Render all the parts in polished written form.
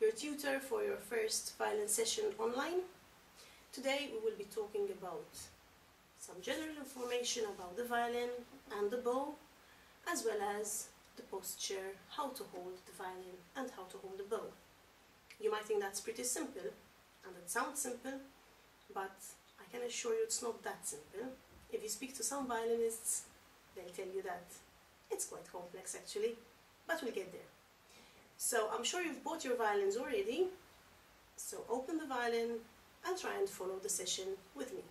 your tutor for your first violin session online. Today we will be talking about some general information about the violin and the bow, as well as the posture, how to hold the violin and how to hold the bow. You might think that's pretty simple, and it sounds simple, but I can assure you it's not that simple. If you speak to some violinists, they'll tell you that it's quite complex actually, but we'll get there. So I'm sure you've bought your violins already, so open the violin and try and follow the session with me.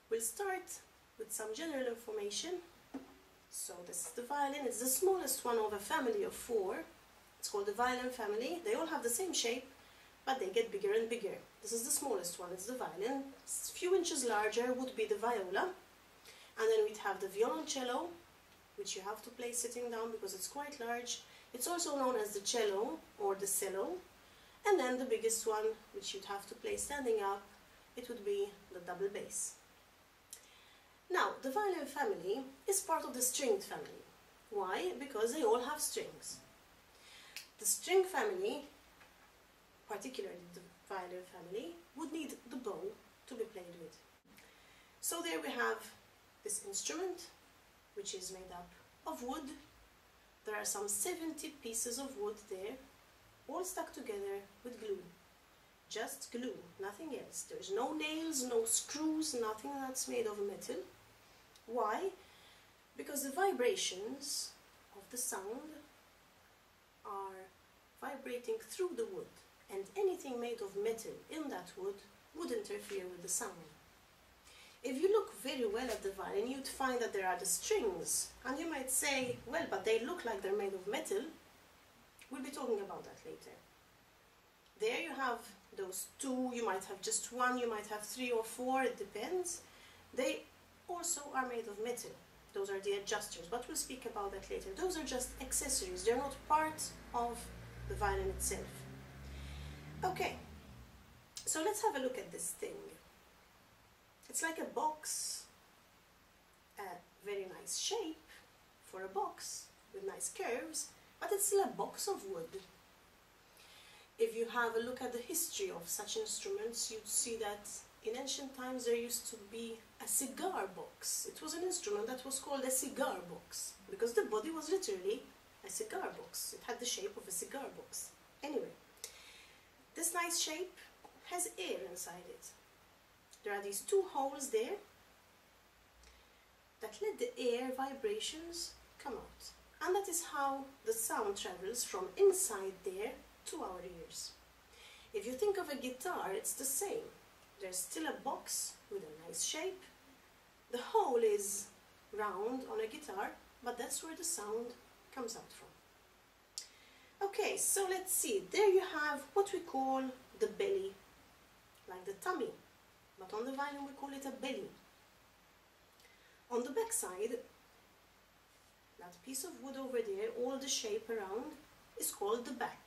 We'll start with some general information. So this is the violin. It's the smallest one of a family of 4. It's called the violin family. They all have the same shape, but they get bigger and bigger. This is the smallest one, it's the violin. A few inches larger would be the viola. And then we'd have the violoncello, which you have to play sitting down because it's quite large. It's also known as the cello or the cello. And then the biggest one, which you'd have to play standing up, it would be the double bass. Now, the violin family is part of the stringed family. Why? Because they all have strings. The string family, particularly the violin family, would need the bow to be played with. So there we have this instrument, which is made up of wood. There are some 70 pieces of wood there, all stuck together with glue. Just glue, nothing else. There's no nails, no screws, nothing that's made of metal. Why? Because the vibrations of the sound are vibrating through the wood, and anything made of metal in that wood would interfere with the sound. If you look very well at the violin, you'd find that there are the strings, and you might say, well, but they look like they're made of metal. We'll be talking about that later. There you have those 2, you might have just 1, you might have 3 or 4, it depends. They also are made of metal. Those are the adjusters, but we'll speak about that later. Those are just accessories, they're not part of the violin itself. Okay, so let's have a look at this thing. It's like a box, a very nice shape for a box with nice curves, but it's still a box of wood. If you have a look at the history of such instruments, you'd see that in ancient times there used to be a cigar box. It was an instrument that was called a cigar box because the body was literally a cigar box. It had the shape of a cigar box. Anyway, this nice shape has air inside it. There are these 2 holes there that let the air vibrations come out. And that is how the sound travels from inside there to our ears. If you think of a guitar, it's the same. There's still a box with a nice shape. The hole is round on a guitar, but that's where the sound comes out from. Okay, so let's see. There you have what we call the belly, like the tummy. But on the violin we call it a belly. On the back side, that piece of wood over there, all the shape around, is called the back.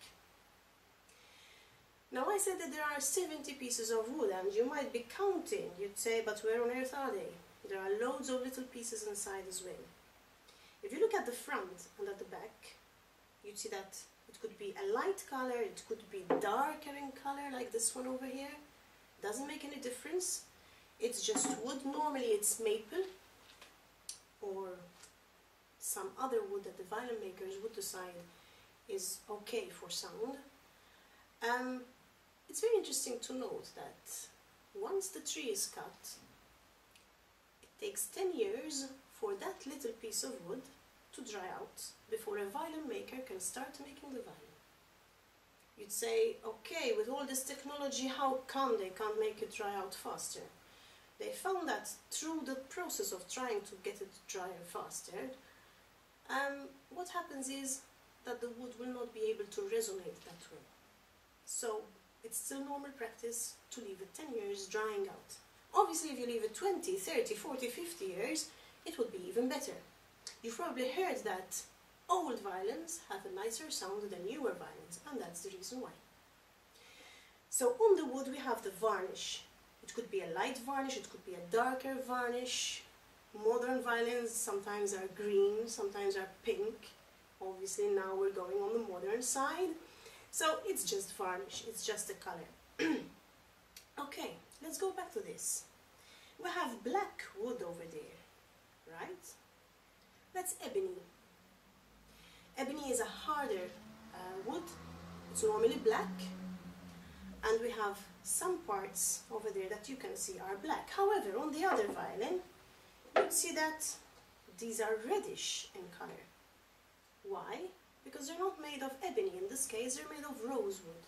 Now I said that there are 70 pieces of wood, and you might be counting. You'd say, but where on earth are they? There are loads of little pieces inside as well. If you look at the front and at the back, you'd see that it could be a light color, it could be darker in color, like this one over here. Doesn't make any difference. It's just wood. Normally it's maple or some other wood that the violin makers would decide is okay for sound. It's very interesting to note that once the tree is cut, it takes 10 years for that little piece of wood to dry out before a violin maker can start making the violin. You'd say, okay, with all this technology, how come they can't make it dry out faster? They found that through the process of trying to get it drier faster, what happens is that the wood will not be able to resonate that way. So it's still normal practice to leave it 10 years drying out. Obviously, if you leave it 20, 30, 40, 50 years, it would be even better. You've probably heard that old violins have a nicer sound than newer violins, and that's the reason why. So on the wood we have the varnish. It could be a light varnish, it could be a darker varnish. Modern violins sometimes are green, sometimes are pink. Obviously now we're going on the modern side. So it's just varnish, it's just a color. Okay, let's go back to this. We have black wood over there, right? That's ebony. Ebony is a harder wood. It's normally black, and we have some parts over there that you can see are black. However, on the other violin, you'd see that these are reddish in color. Why? Because they're not made of ebony in this case, they're made of rosewood,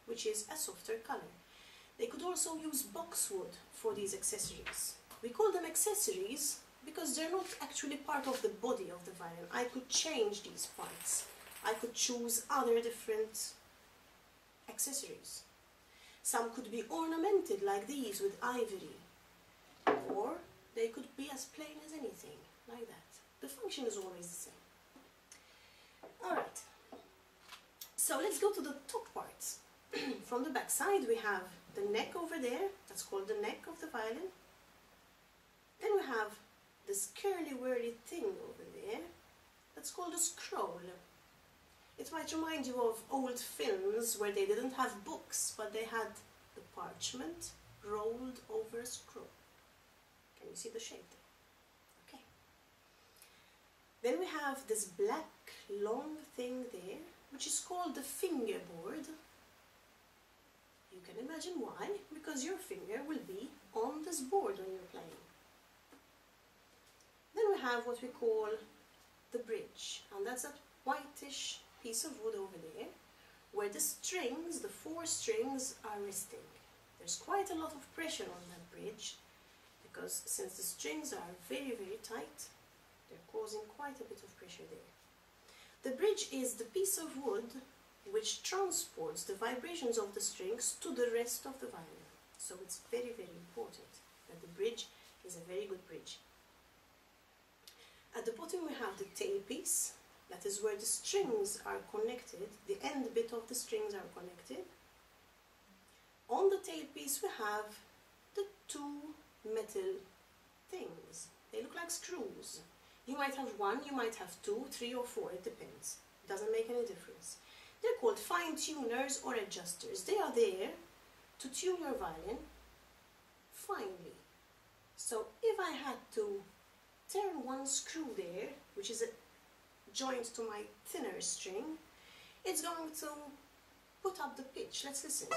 which is a softer color. They could also use boxwood for these accessories. We call them accessories because they're not actually part of the body of the violin. I could change these parts. I could choose other different accessories. Some could be ornamented like these with ivory, or they could be as plain as anything, like that. The function is always the same. Alright, so let's go to the top parts. From the back side we have the neck over there, that's called the neck of the violin. Then we have this curly-whirly thing over there, that's called a scroll. It might remind you of old films where they didn't have books, but they had the parchment rolled over a scroll. Can you see the shape there? Okay. Then we have this black long thing there, which is called the fingerboard. You can imagine why, because your finger will be on this board when you're playing. Then we have what we call the bridge, and that's a whitish piece of wood over there, where the strings, the 4 strings, are resting. There's quite a lot of pressure on that bridge, because since the strings are very, very tight, they're causing quite a bit of pressure there. The bridge is the piece of wood which transports the vibrations of the strings to the rest of the violin. So it's very, very important that the bridge is a very good bridge. At the bottom we have the tailpiece, that is where the strings are connected, the end bit of the strings are connected. On the tailpiece we have the 2 metal things. They look like screws. You might have 1, you might have 2, 3 or 4, it depends. It doesn't make any difference. They're called fine tuners or adjusters. They are there to tune your violin finely. So if I had to turn 1 screw there, which is a joint to my thinner string, it's going to put up the pitch. Let's listen.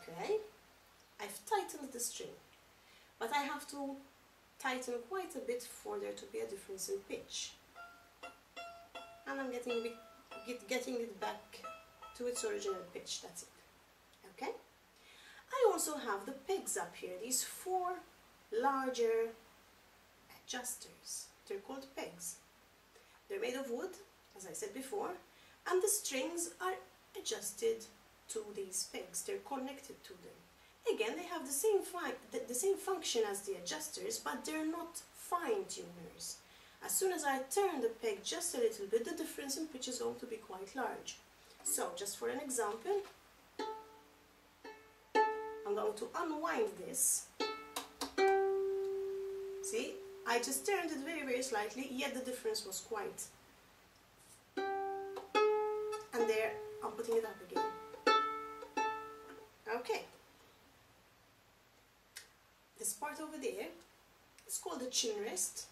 Okay, I've tightened the string, but I have to tighten quite a bit for there to be a difference in pitch. And I'm getting it back to its original pitch, that's it. Okay? I also have the pegs up here, these 4 larger adjusters. They're called pegs. They're made of wood, as I said before, and the strings are adjusted to these pegs. They're connected to them. Again, they have the same function as the adjusters, but they're not fine tuners. As soon as I turn the peg just a little bit, the difference in pitch is going to be quite large. So, just for an example, I'm going to unwind this. See, I just turned it very, very slightly, yet the difference was quite. And there, I'm putting it up again. Okay. This part over there is called the chin rest.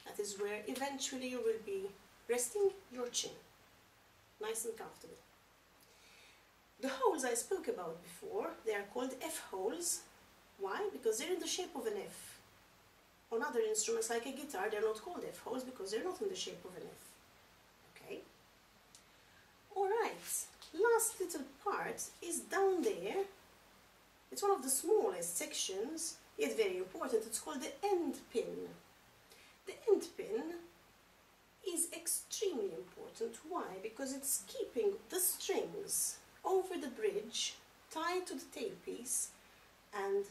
That is where eventually you will be resting your chin. Nice and comfortable. The holes I spoke about before, they are called F holes. Why? Because they're in the shape of an F. On other instruments like a guitar, they're not called F holes because they're not in the shape of an F. Okay? Alright, last little part is down there. It's one of the smallest sections, yet very important. It's called the end pin. The end pin is extremely important. Why? Because it's keeping the strings over the bridge tied to the tailpiece, and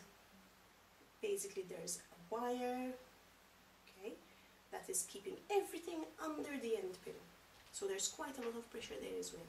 basically there's a wire, okay, that is keeping everything under the end pin. So there's quite a lot of pressure there as well.